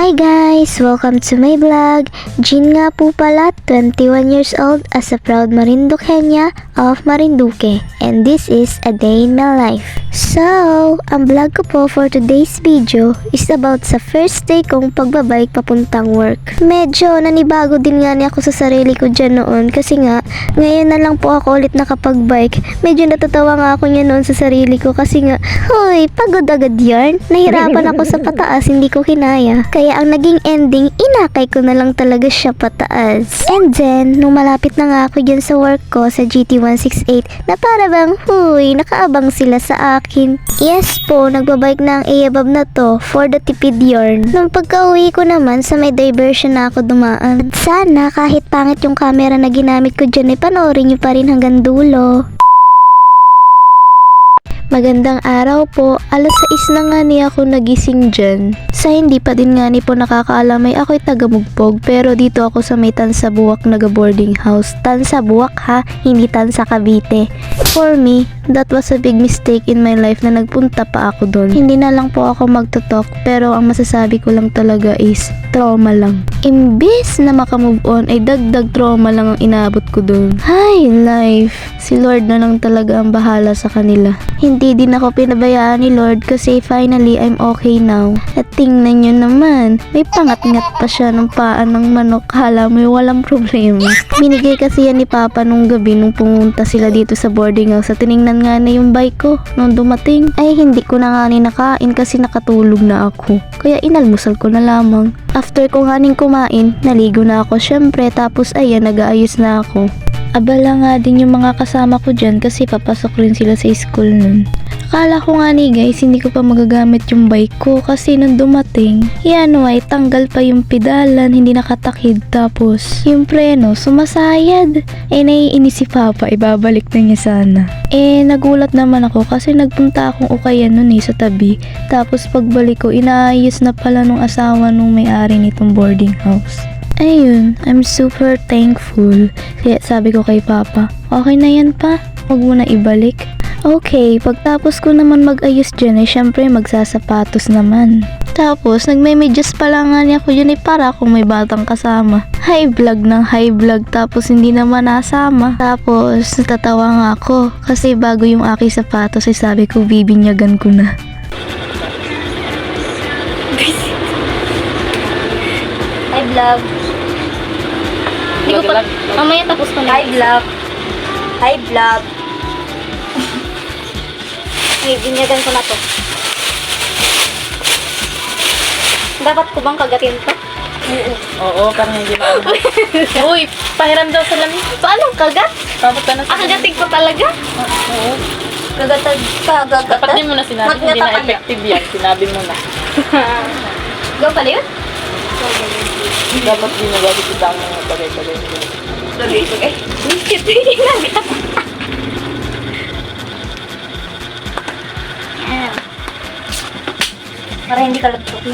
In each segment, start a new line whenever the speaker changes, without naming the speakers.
Hi guys! Welcome to my vlog. Jean nga po pala, 21 years old as a proud Marinduqueña of Marinduque. And this is a day in my life. So, ang vlog ko po for today's video is about sa first day kong pagbabike papuntang work. Medyo nanibago din nga niya ako sa sarili ko dyan noon kasi nga, ngayon na lang po ako ulit nakapagbike. Medyo natatawa nga ako niya noon sa sarili ko kasi nga, hoy, pagod agad yarn. Nahirapan ako sa pataas, hindi ko kinaya. Kaya ang naging ending, inakay ko na lang talaga siya pataas. And then, nung malapit na nga ako dyan sa work ko sa GT168, na para bang, huy, nakaabang sila sa akin. Yes po, nagbabike na ang A-above na to for the tipid yarn. Nung pagka-uwi ko naman, sa may diversion na ako dumaan. Sana kahit pangit yung camera na ginamit ko dyan, ay panoorin nyo pa rin hanggang dulo. Magandang araw po, alas 6 na nga ni ako nagising dyan. Sa hindi pa din nga ni po nakakaalam ay ako'y taga-Mugpog pero dito ako sa may Tansabuwak boarding house. Tansabuwak ha, hindi Tansa Cavite. For me, that was a big mistake in my life na nagpunta pa ako doon. Hindi na lang po ako magtutok pero ang masasabi ko lang talaga is trauma lang. Imbes na makamove on ay dagdag trauma lang ang inaabot ko doon. Hi life, si Lord na lang talaga ang bahala sa kanila. Hindi din ako pinabayaan ni Lord kasi finally I'm okay now. At tingnan nyo naman, may pangat-ngat pa siya ng paan ng manok. Hala mo walang problema. Binigay kasi yan ni Papa nung gabi nung pumunta sila dito sa boarding house. At tinignan nga na yung bike ko nung dumating. Ay hindi ko na nga nakain kasi nakatulog na ako. Kaya inalmusal ko na lamang. After ko nga kumain, naligo na ako syempre tapos ayan nag-aayos na ako. Abala nga din yung mga kasama ko dyan kasi papasok rin sila sa school nun. Akala ko nga ni guys, hindi ko pa magagamit yung bike ko kasi nung dumating, yan ay tanggal pa yung pedalan, hindi nakatakid tapos yung preno, sumasayad. Naiinis si Papa, ibabalik na niya sana. Nagulat naman ako kasi nagpunta akong ukayan nun sa tabi. Tapos pagbalik ko, inaayos na pala nung asawa nung may-ari nitong boarding house. Ayun, I'm super thankful. Kaya sabi ko kay Papa, okay na yan pa, huwag mo na ibalik. Okay, pagtapos ko naman mag-ayos dyan syempre magsasapatos naman. Tapos, nagme-medyas pala nga niya ako dyan para akong may batang kasama. High vlog ng high vlog tapos hindi naman nasama. Tapos, natatawa nga ako kasi bago yung aking sapatos ay sabi ko bibinyagan ko na.
Hi vlog. Hindi ko pa, mamaya tapos ko na. Hi vlog. Hi vlog. Ay, binyagan ko na to. Dapat ko bang kagatin to?
Oo, parang hindi na. Uy, pahiram daw sa lamin.
Paano kagat?
Pabot ka na sa
Kagatin ko talaga?
Oo.
Kagatag.
Dapat din mo na sinabi, hindi na effective yan. Sinabi mo na.
Gaw pala yun?
Dapat din na gagawin ito ang mga bagay-bagay.
Bagay. Ito yung nagat. Yan. Para hindi ka lutukin.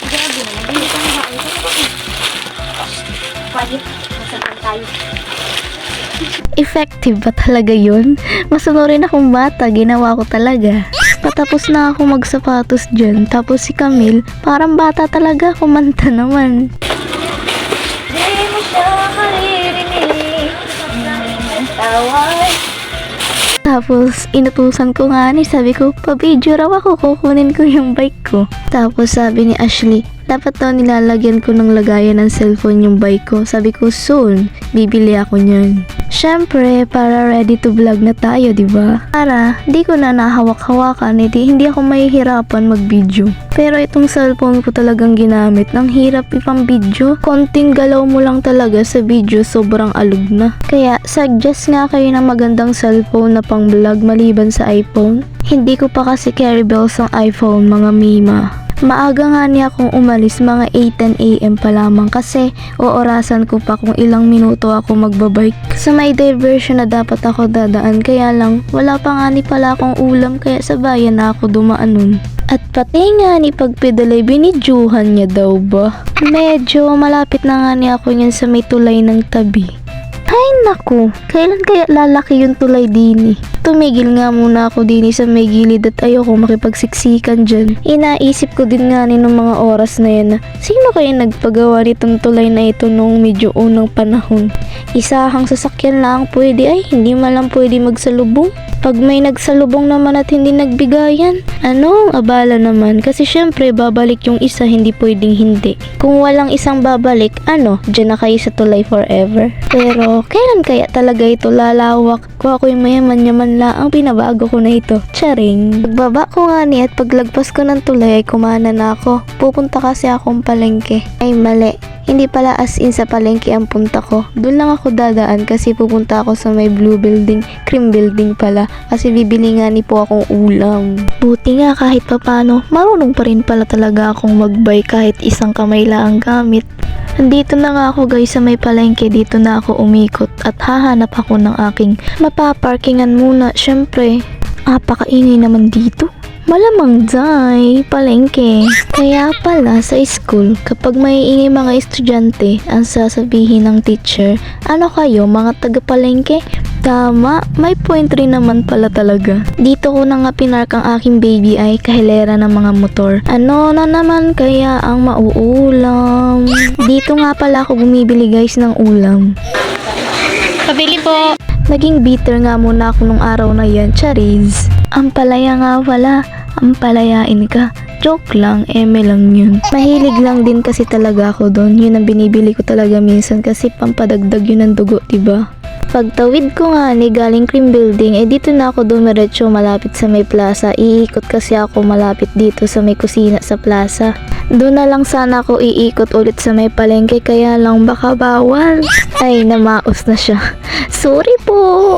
Grabe naman, hindi ka nakain. Pwede, masagal tayo.
Effective ba talaga yun? Masunurin akong bata, ginawa ko talaga. Patapos na ako magsapatos dyan, tapos si Camille, parang bata talaga, kumanta naman.
Di mo siya maririnig ang tawag.
Tapos, inutusan ko nga sabi ko, pa-video raw ako, kukunin ko yung bike ko. Tapos sabi ni Ashley, dapat daw nilalagyan ko ng lagayan ng cellphone yung bike ko. Sabi ko, soon, bibili ako niyan. Syempre, para ready to vlog na tayo, diba? Para, di ko na nahawak-hawakan, hindi ako mahihirapan mag-video. Pero itong cellphone ko talagang ginamit, nang hirap ipang video. Konting galaw mo lang talaga sa video, sobrang alog na. Kaya, suggest nga kayo ng magandang cellphone na pang vlog maliban sa iPhone. Hindi ko pa kasi carry bells ang iPhone, mga mima. Maaga nga niya akong umalis mga 8:10 AM pa lamang kasi oorasan ko pa kung ilang minuto ako magbabike. Sa may diversion na dapat ako dadaan kaya lang wala pa nga ni pala akong ulam kaya sa bayan na ako dumaan nun. At pati nga ni pagpedalay binidyuhan niya daw ba? Medyo malapit na nga niya ako niyan sa may tulay ng tabi. Ay naku, kailan kaya lalaki yung tulay dini? Tumigil nga muna ako dini sa may gilid at ayoko makipagsiksikan dyan. Inaisip ko din nga nung mga oras na yan na sino kaya nagpagawa nitong tulay na ito noong medyo unang panahon? Isahang sasakyan lang pwede ay hindi man lang pwede magsalubong. Pag may nagsalubong naman at hindi nagbigayan, ano, abala naman kasi syempre babalik yung isa, hindi pwedeng hindi. Kung walang isang babalik, ano, dyan na kayo sa tulay forever. Pero kailan kaya talaga ito lalawak? Kung ako'y mayaman-yaman lang, pinabago ko na ito. Charing. Pagbaba ko nga ni at paglagpas ko ng tulay ay kumana na ako. Pupunta kasi akong palengke. Ay mali. Hindi pala as in sa palengke ang punta ko. Doon lang ako dadaan kasi pupunta ako sa may blue building, cream building pala. Kasi bibili nga ni po akong ulam. Buti nga kahit papano, marunong pa rin pala talaga akong magbay kahit isang kamay lang ang gamit. Andito na nga ako guys sa may palengke, dito na ako umikot at hahanap ako ng aking mapaparkingan muna. Syempre, apakaingay naman dito. Malamang day, palengke. Kaya pala sa school, kapag may ingay mga estudyante, ang sasabihin ng teacher, ano kayo mga taga-palengke? Tama, may point rin naman pala talaga. Dito ko na nga pinark ang aking baby ay kahilera ng mga motor. Ano na naman kaya ang mauulam? Dito nga pala ako bumibili guys ng ulam.
Pabili po.
Naging bitter nga muna ako nung araw na yan, Charis. Ang palaya nga pala, ang palayain ka. Joke lang, eme lang yun. Mahilig lang din kasi talaga ako doon. Yun ang binibili ko talaga minsan kasi pampadagdag yun ng dugo, diba? Pagtawid ko nga ni galing cream building, dito na ako dumiretso malapit sa may plaza. Iikot kasi ako malapit dito sa may kusina sa plaza. Doon na lang sana ako iikot ulit sa may palengke kaya lang baka bawal. Ay, namaos na siya. Sorry po.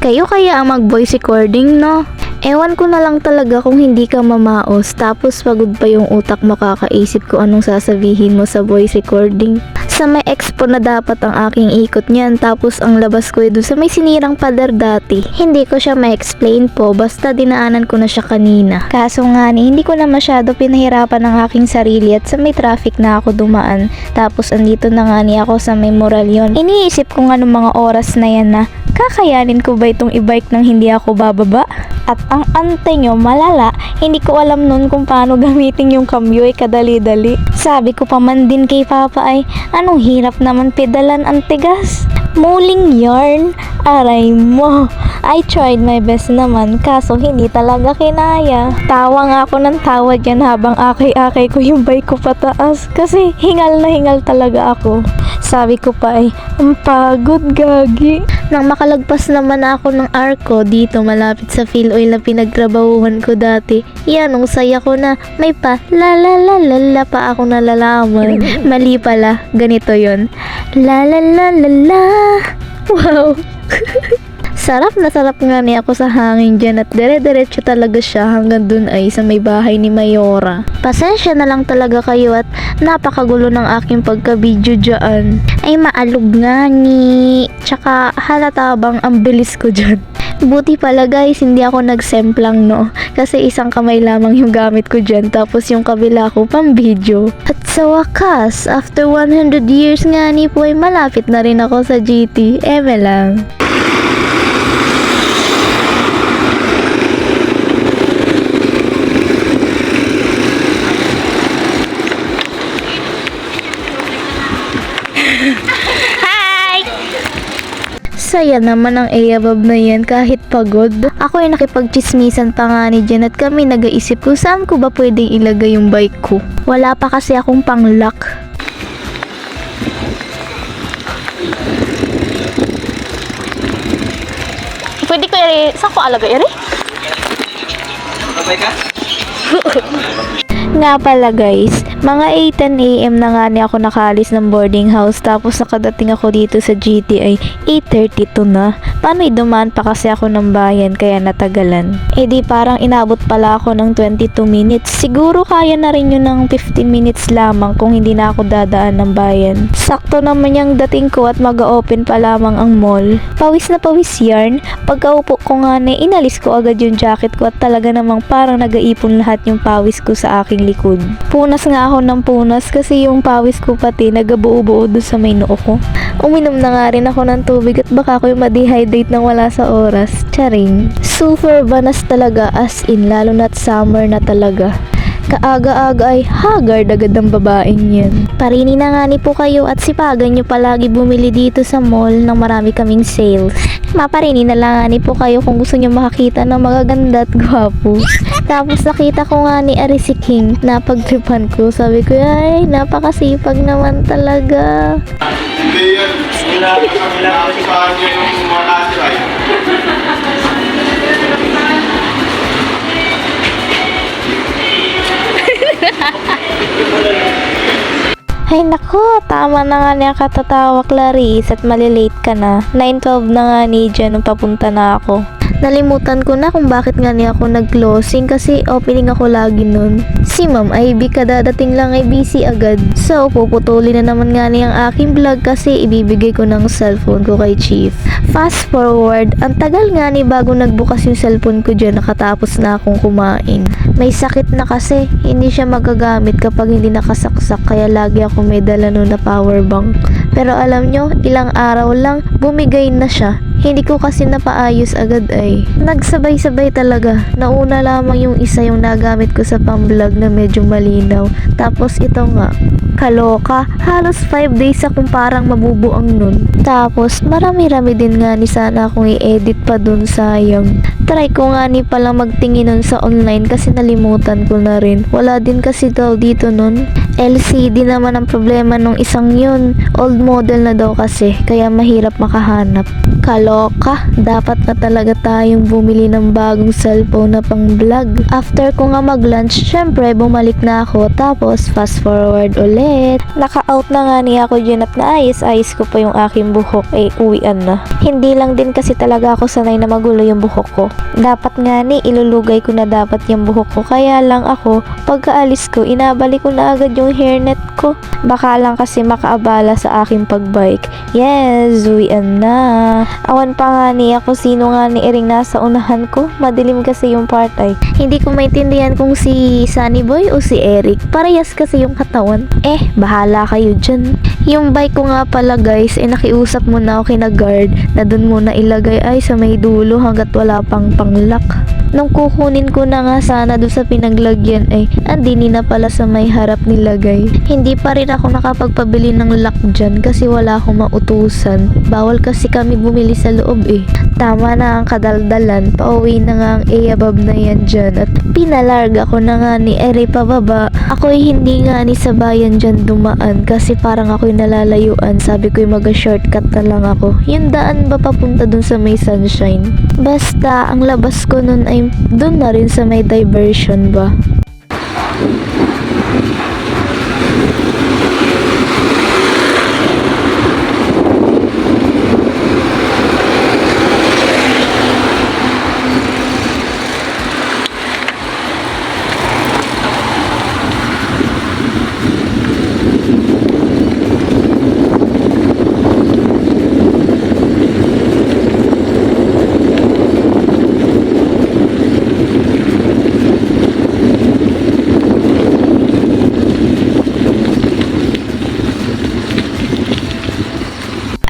Kayo kaya ang mag-voice recording, no? Ewan ko na lang talaga kung hindi ka mamaos tapos pagod pa yung utak mo kakaisip ko anong sasabihin mo sa voice recording. Sa may expo na dapat ang aking ikot niyan tapos ang labas ko doon sa may sinirang pader dati. Hindi ko siya ma-explain po basta dinaanan ko na siya kanina. Kaso nga ni hindi ko na masyado pinahirapan ang aking sarili at sa may traffic na ako dumaan. Tapos andito na nga ni ako sa may Moralion. Iniisip ko nga nung mga oras na yan na kakayanin ko ba itong e-bike nang hindi ako bababa? At ang ante nyo malala, hindi ko alam nun kung paano gamitin yung cambio ay kadali-dali. Sabi ko pa man din kay Papa ay, anong hirap naman pedalan ang tigas. Muling yarn, aray mo. I tried my best naman kaso hindi talaga kinaya. Tawa nga ako ng tawa dyan habang akay-akay ko yung bike ko pataas kasi hingal na hingal talaga ako. Sabi ko pa ay, ang pagod gagi. Nang makalagpas naman ako ng arko dito malapit sa Philoil na pinagtrabahuhan ko dati, yan ang saya ko na may pa la la la la la pa ako nalalaman. Mali pala, ganito yon. La la la la la. Wow. Sarap na sarap nga niya ako sa hangin dyan at dire-diretso talaga siya hanggang dun ay sa may bahay ni Mayora. Pasensya na lang talaga kayo at napakagulo ng aking pagka-video dyan. Ay maalog nga ni. Tsaka halata bang ang bilis ko dyan. Buti pala guys, hindi ako nagsemplang no. Kasi isang kamay lamang yung gamit ko dyan tapos yung kabila ko pang video. At sa wakas, after 100 years nga ni po ay malapit na rin ako sa GT. Eme lang. Saya naman ang Ayabab na yan kahit pagod. Ako ay nakipagchismisan pa nga ni Jen at kami nag-iisip kung saan ko ba pwedeng ilagay yung bike ko. Wala pa kasi akong pang-lock.
Pwede ko saan ko alagay ere?
Sabay ka?
Nga pala guys, mga 8:10 AM na nga niya ako nakaalis ng boarding house tapos nakadating ako dito sa GT ay 8:32 na. Paano dumaan pa kasi ako ng bayan kaya natagalan. Eh di parang inabot pala ako ng 22 minutes. Siguro kaya na rin yun ng 15 minutes lamang kung hindi na ako dadaan ng bayan. Sakto naman yung dating ko at mag-open pa lamang ang mall. Pawis na pawis yarn. Pagkaupo ko nga na inalis ko agad yung jacket ko at talaga namang parang nag-aipon lahat yung pawis ko sa aking likod. Punas nga ako ng punas kasi yung pawis ko pati nagabuo-buo doon sa may noo ko. Uminom na nga rin ako ng tubig at baka ako'y ma-dehydrate nang wala sa oras. Charing. Super banas talaga as in, lalo na't summer na talaga. Kaaga-aga ay haggard agad ang babaeng yan. Parini na nga ni po kayo at sipagan nyo palagi bumili dito sa mall nang marami kaming sales. Maparini na lang nga ni po kayo kung gusto nyo makakita ng magaganda at gwapo. Tapos nakita ko nga ni Ari si King, napagtripan ko. Sabi ko, ay, napakasipag naman talaga.
Hindi yan. Kailangan sa kanya yung mga natural.
Ay nako, tama na nga niya katatawa Clarice at malilate ka na. 9:12 na nga ni dyan nung papunta na ako. Nalimutan ko na kung bakit nga niya ako nag-closing kasi opening ako lagi nun. Si Ma'am Ivy kadadating lang ay busy agad. So, puputulin na naman nga niya ang aking vlog kasi ibibigay ko ng cellphone ko kay Chief. Fast forward, ang tagal nga ni bago nagbukas yung cellphone ko dyan nakatapos na akong kumain. May sakit na kasi, hindi siya magagamit kapag hindi nakasaksak kaya lagi ako may dala nun na power bank. Pero alam nyo, ilang araw lang, bumigay na siya. Hindi ko kasi napaayos agad ay. Nagsabay-sabay talaga. Nauna lamang yung isa yung nagamit ko sa pang-vlog na medyo malinaw. Tapos ito nga, kaloka. Halos 5 days akong parang mabubuang nun. Tapos marami-rami din nga ni sana akong i-edit pa dun, sayang. Try ko nga ni palang magtingin nun sa online kasi nalimutan ko na rin. Wala din kasi daw dito nun. LCD naman ang problema nung isang yun. Old model na daw kasi, kaya mahirap makahanap. Kaloka, dapat na talaga tayong bumili ng bagong cellphone na pang vlog. After ko nga mag-lunch, syempre bumalik na ako tapos fast forward ulit. Naka-out na nga niya ako dyan at naayos-ayos ko pa yung aking buhok uwian na. Hindi lang din kasi talaga ako sanay na magulo yung buhok ko. Dapat nga ni ilulugay ko na dapat yung buhok ko kaya lang ako pagkaalis ko inabalik ko na agad yung hairnet ko. Baka lang kasi makaabala sa aking pagbike. Yes, uwian na. Awan pa nga ni ako sino nga ni Ering nasa unahan ko. Madilim kasi yung part ay. Hindi ko maintindihan kung si Sunny Boy o si Eric. Parehas kasi yung katawan. Bahala kayo dyan. Yung bike ko nga pala guys, nakiusap muna ako kina guard na dun muna ilagay ay sa may dulo hanggat wala pang panglock. Nung kukunin ko na nga sana doon sa pinaglagyan ay andini na pala sa may harap nilagay. Hindi pa rin ako nakapagpabili ng lock dyan kasi wala akong mautusan. Bawal kasi kami bumili sa loob eh. Tama na ang kadaldalan, pauwi na nga ang above na yan dyan at pinalarga ko na nga ni Eri pababa. Ako'y hindi nga ni sa bayan dyan dumaan kasi parang ako'y nalalayuan. Sabi ko'y mag-shortcut na lang ako. Yung daan ba papunta dun sa may sunshine? Basta ang labas ko nun ay dun na rin sa may diversion ba.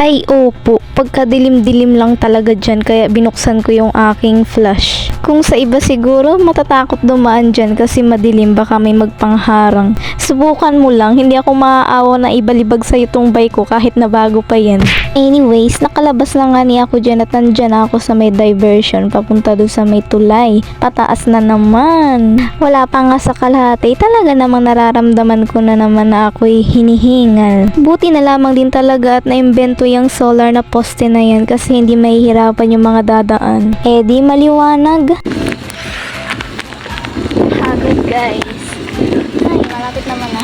Ay opo, pagkadilim-dilim lang talaga dyan kaya binuksan ko yung aking flash. Kung sa iba siguro matatakot dumaan dyan kasi madilim baka may magpangharang. Subukan mo lang, hindi ako maaawa na ibalibag sa itong bike ko kahit na bago pa yan. Anyways, nakalabas na nga ni ako dyan at nandyan ako sa may diversion papunta doon sa may tulay. Pataas na naman. Wala pa nga sa kalahati, talaga namang nararamdaman ko na naman na ako'y hinihingal. Buti na lamang din talaga at naimbento yung solar na poste na yan kasi hindi mahihirapan yung mga dadaan. Di maliwanag. Hagod guys. Ay, malapit naman na.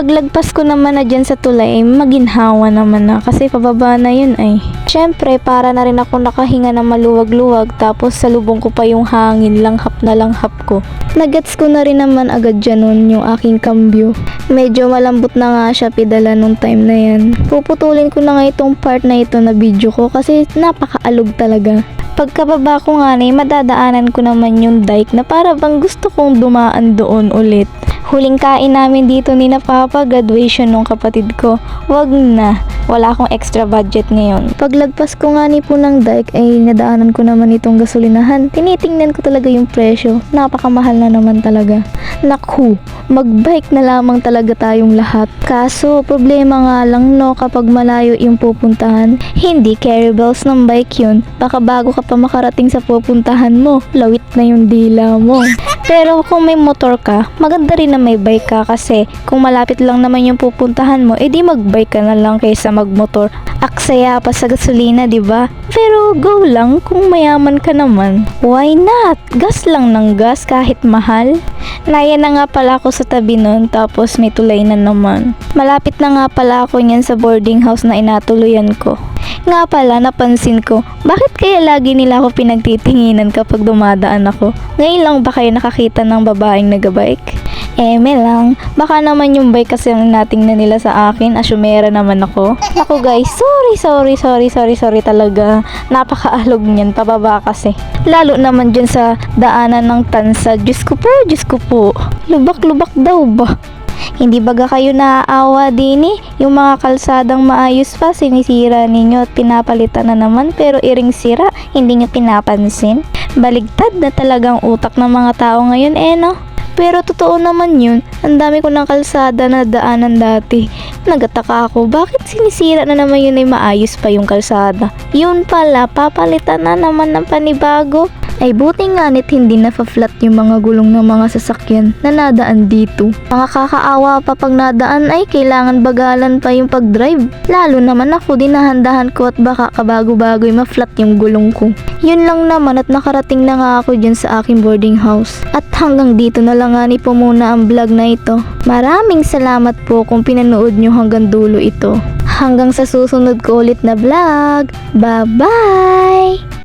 Paglagpas ko naman na dyan sa tulay ay maginhawa naman na kasi pababa na yun ay. Syempre para na rin ako nakahinga na maluwag-luwag tapos salubong ko pa yung hangin langhap na langhap ko. Nagets ko na rin naman agad dyan nun yung aking cambio. Medyo malambot na nga siya pedala nung time na yan. Puputulin ko na nga itong part na ito na video ko kasi napakaalog talaga. Pagkababa ko nga na madadaanan ko naman yung dike na para bang gusto kong dumaan doon ulit. Huling kain namin dito ni na Papa, graduation nung kapatid ko. Wag na, wala akong extra budget ngayon. Paglagpas ko nga ni po ng dike ay nadaanan ko naman itong gasolinahan. Tinitingnan ko talaga yung presyo, napakamahal na naman talaga. Naku, magbike na lamang talaga tayong lahat. Kaso problema nga lang no kapag malayo yung pupuntahan, hindi carry bells ng bike yun. Baka bago ka pa makarating sa pupuntahan mo, lawit na yung dila mo. Pero kung may motor ka, maganda rin na may bike ka kasi kung malapit lang naman yung pupuntahan mo, edi magbike ka na lang kaysa magmotor. Aksaya pa sa gasolina, 'di ba? Pero go lang kung mayaman ka naman. Why not? Gas lang ng gas kahit mahal. Naya na nga pala ako sa tabi nun tapos may tulay na naman. Malapit na nga pala ako niyan sa boarding house na inatuluyan ko. Nga pala, napansin ko, bakit kaya lagi nila ako pinagtitinginan kapag dumadaan ako? Ngayon lang ba kayo nakakita ng babaeng nagabike? Eme lang, baka naman yung bike kasi ang natingnan nila sa akin, asyumera naman ako. Ako guys, sorry talaga. Napakaalog niyan, pababa kasi. Lalo naman dyan sa daanan ng tansa, Diyos ko po. Lubak-lubak daw ba? Hindi baga kayo naaawa din yung mga kalsadang maayos pa sinisira ninyo at pinapalitan na naman pero iring sira hindi nyo pinapansin. Baligtad na talagang utak ng mga tao ngayon no? Pero totoo naman yun, ang dami ko ng kalsada na daanan dati. Nagataka ako, bakit sinisira na naman yun ay maayos pa yung kalsada? Yun pala, papalitan na naman ng panibago. Ay buti nga nit hindi na-flat yung mga gulong ng mga sasakyan na nadaan dito. Mga kakaawa pa pag nadaan ay kailangan bagalan pa yung pag-drive. Lalo naman ako dinahandahan ko at baka kabago-bago ay ma-flat yung gulong ko. Yun lang naman at nakarating na nga ako dyan sa aking boarding house. At hanggang dito na lang nga ni po muna ang vlog na ito. Maraming salamat po kung pinanood nyo hanggang dulo ito. Hanggang sa susunod ko ulit na vlog. Bye-bye!